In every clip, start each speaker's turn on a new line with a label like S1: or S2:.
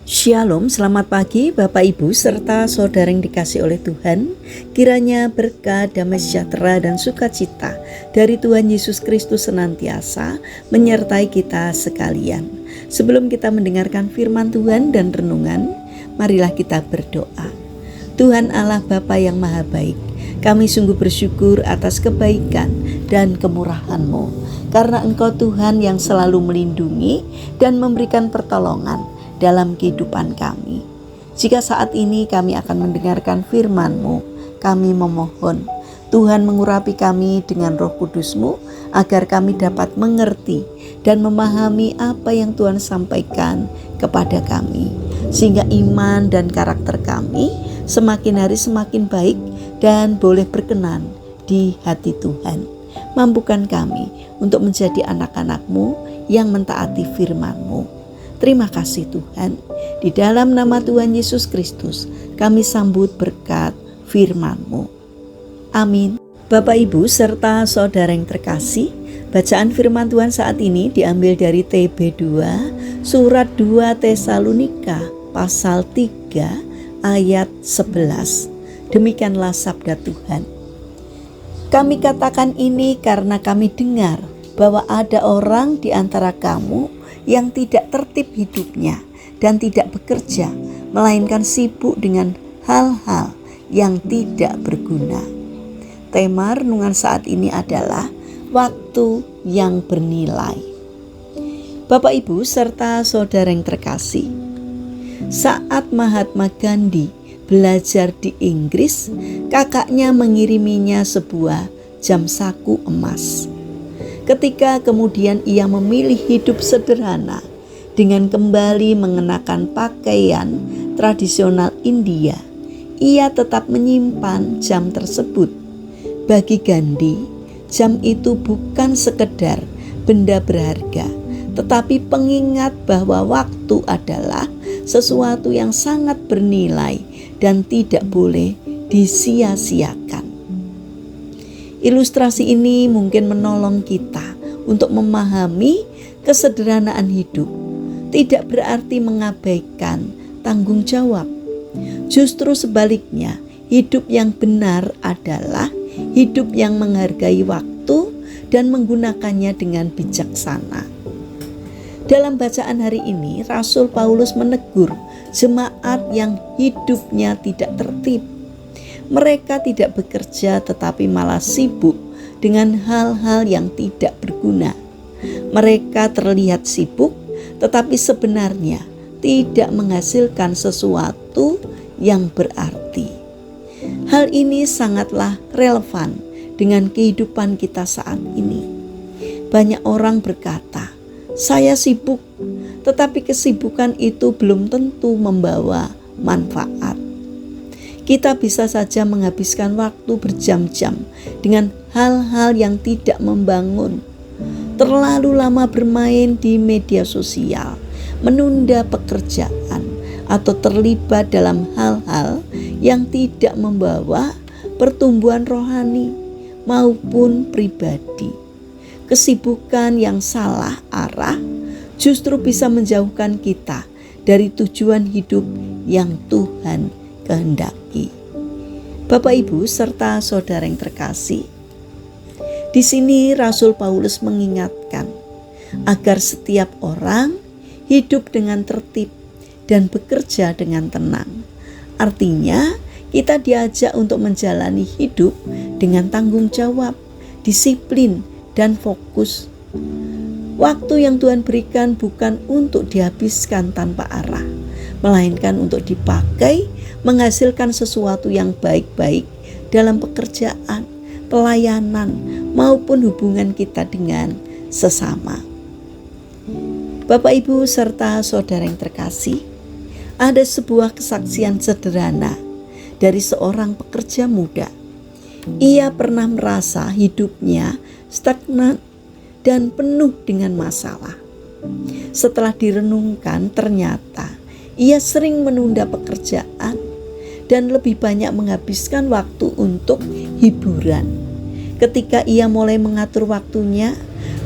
S1: Shalom, selamat pagi Bapak Ibu serta saudara yang dikasih oleh Tuhan. Kiranya berkat, damai sejahtera dan sukacita dari Tuhan Yesus Kristus senantiasa menyertai kita sekalian. Sebelum kita mendengarkan firman Tuhan dan renungan, marilah kita berdoa. Tuhan Allah Bapa yang Maha Baik, kami sungguh bersyukur atas kebaikan dan kemurahan-Mu, karena Engkau Tuhan yang selalu melindungi dan memberikan pertolongan dalam kehidupan kami. Jika saat ini kami akan mendengarkan firman-Mu, kami memohon Tuhan mengurapi kami dengan Roh Kudus-Mu agar kami dapat mengerti dan memahami apa yang Tuhan sampaikan kepada kami, sehingga iman dan karakter kami semakin hari semakin baik dan boleh berkenan di hati Tuhan. Mampukan kami untuk menjadi anak-anak-Mu yang mentaati firman-Mu. Terima kasih Tuhan, di dalam nama Tuhan Yesus Kristus kami sambut berkat firman-Mu. Amin. Bapak Ibu serta saudara yang terkasih, bacaan firman Tuhan saat ini diambil dari TB2 surat 2 Tesalonika pasal 3 ayat 11. Demikianlah sabda Tuhan. Kami katakan ini karena kami dengar bahwa ada orang di antara kamu yang tidak tertib hidupnya dan tidak bekerja, melainkan sibuk dengan hal-hal yang tidak berguna. Tema renungan saat ini adalah waktu yang bernilai. Bapak Ibu serta saudara yang terkasih, saat Mahatma Gandhi belajar di Inggris, kakaknya mengiriminya sebuah jam saku emas. Ketika kemudian ia memilih hidup sederhana dengan kembali mengenakan pakaian tradisional India, ia tetap menyimpan jam tersebut. Bagi Gandhi, jam itu bukan sekedar benda berharga, tetapi pengingat bahwa waktu adalah sesuatu yang sangat bernilai dan tidak boleh disia-siakan. Ilustrasi ini mungkin menolong kita untuk memahami kesederhanaan hidup. Tidak berarti mengabaikan tanggung jawab. Justru sebaliknya, hidup yang benar adalah hidup yang menghargai waktu dan menggunakannya dengan bijaksana. Dalam bacaan hari ini, Rasul Paulus menegur jemaat yang hidupnya tidak tertib. Mereka tidak bekerja tetapi malah sibuk dengan hal-hal yang tidak berguna. Mereka terlihat sibuk tetapi sebenarnya tidak menghasilkan sesuatu yang berarti. Hal ini sangatlah relevan dengan kehidupan kita saat ini. Banyak orang berkata, "Saya sibuk," tetapi kesibukan itu belum tentu membawa manfaat. Kita bisa saja menghabiskan waktu berjam-jam dengan hal-hal yang tidak membangun. Terlalu lama bermain di media sosial, menunda pekerjaan, atau terlibat dalam hal-hal yang tidak membawa pertumbuhan rohani maupun pribadi. Kesibukan yang salah arah justru bisa menjauhkan kita dari tujuan hidup yang Tuhan kehendaki. Bapak Ibu serta saudara yang terkasih, di sini Rasul Paulus mengingatkan agar setiap orang hidup dengan tertib dan bekerja dengan tenang. Artinya, kita diajak untuk menjalani hidup dengan tanggung jawab, disiplin, dan fokus. Waktu yang Tuhan berikan bukan untuk dihabiskan tanpa arah, melainkan untuk dipakai menghasilkan sesuatu yang baik-baik dalam pekerjaan, pelayanan, maupun hubungan kita dengan sesama. Bapak Ibu serta saudara yang terkasih, ada sebuah kesaksian sederhana dari seorang pekerja muda. Ia pernah merasa hidupnya stagnan dan penuh dengan masalah. Setelah direnungkan, ternyata ia sering menunda pekerjaan dan lebih banyak menghabiskan waktu untuk hiburan. Ketika ia mulai mengatur waktunya,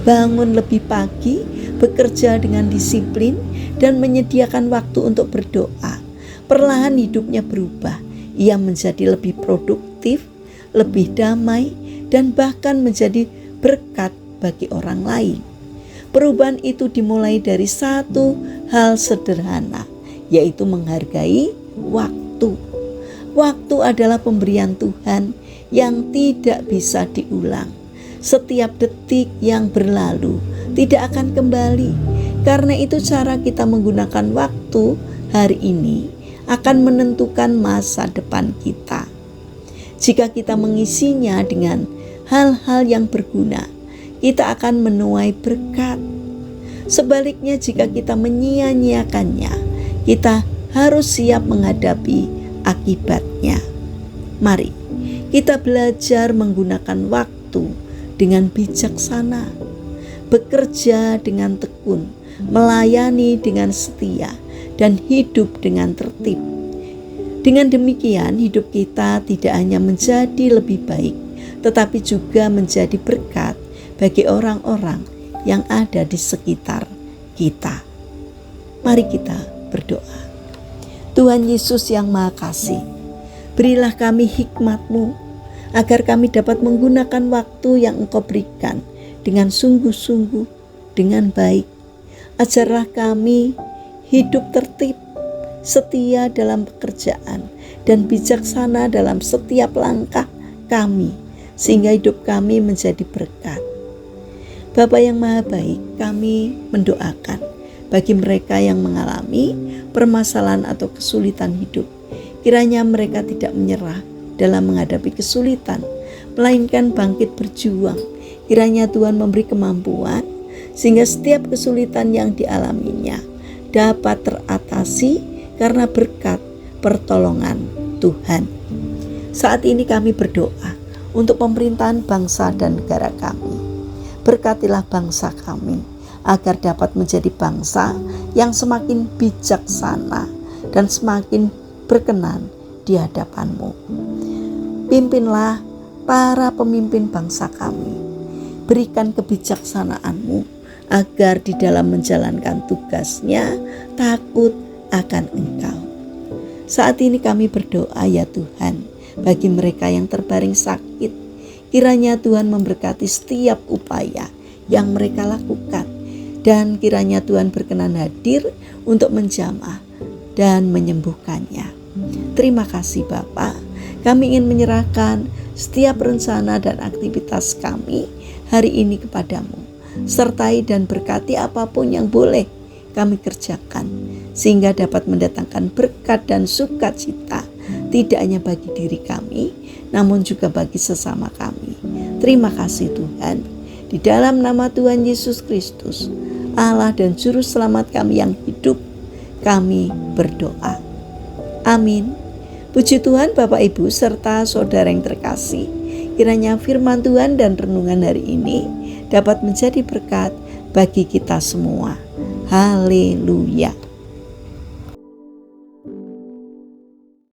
S1: bangun lebih pagi, bekerja dengan disiplin, dan menyediakan waktu untuk berdoa, perlahan hidupnya berubah. Ia menjadi lebih produktif, lebih damai, dan bahkan menjadi berkat bagi orang lain. Perubahan itu dimulai dari satu hal sederhana, yaitu menghargai waktu. Waktu adalah pemberian Tuhan yang tidak bisa diulang. Setiap detik yang berlalu tidak akan kembali. Karena itu cara kita menggunakan waktu hari ini akan menentukan masa depan kita. Jika kita mengisinya dengan hal-hal yang berguna, kita akan menuai berkat. Sebaliknya, jika kita menyia-nyiakannya, kita harus siap menghadapi akibatnya. Mari kita belajar menggunakan waktu dengan bijaksana, bekerja dengan tekun, melayani dengan setia, dan hidup dengan tertib. Dengan demikian, hidup kita tidak hanya menjadi lebih baik, tetapi juga menjadi berkat bagi orang-orang yang ada di sekitar kita. Mari kita berdoa. Tuhan Yesus yang Maha Kasih, berilah kami hikmat-Mu agar kami dapat menggunakan waktu yang Engkau berikan dengan sungguh-sungguh, dengan baik. Ajarlah kami hidup tertib, setia dalam pekerjaan, dan bijaksana dalam setiap langkah kami, sehingga hidup kami menjadi berkat. Bapa yang Maha Baik, kami mendoakan bagi mereka yang mengalami permasalahan atau kesulitan hidup. Kiranya mereka tidak menyerah dalam menghadapi kesulitan, melainkan bangkit berjuang. Kiranya Tuhan memberi kemampuan sehingga setiap kesulitan yang dialaminya dapat teratasi karena berkat pertolongan Tuhan. Saat ini kami berdoa untuk pemerintahan bangsa dan negara kami. Berkatilah bangsa kami agar dapat menjadi bangsa yang semakin bijaksana dan semakin berkenan di hadapan-Mu. Pimpinlah para pemimpin bangsa kami. Berikan kebijaksanaan-Mu agar di dalam menjalankan tugasnya takut akan Engkau. Saat ini kami berdoa ya Tuhan, bagi mereka yang terbaring sakit, kiranya Tuhan memberkati setiap upaya yang mereka lakukan, dan kiranya Tuhan berkenan hadir untuk menjamah dan menyembuhkannya. Terima kasih Bapa. Kami ingin menyerahkan setiap rencana dan aktivitas kami hari ini kepadamu. Sertai dan berkati apapun yang boleh kami kerjakan, sehingga dapat mendatangkan berkat dan sukacita, tidak hanya bagi diri kami, namun juga bagi sesama kami. Terima kasih Tuhan. Di dalam nama Tuhan Yesus Kristus, Allah dan Juru Selamat kami yang hidup, kami berdoa. Amin. Puji Tuhan Bapak Ibu serta saudara yang terkasih. Kiranya firman Tuhan dan renungan hari ini dapat menjadi berkat bagi kita semua. Haleluya.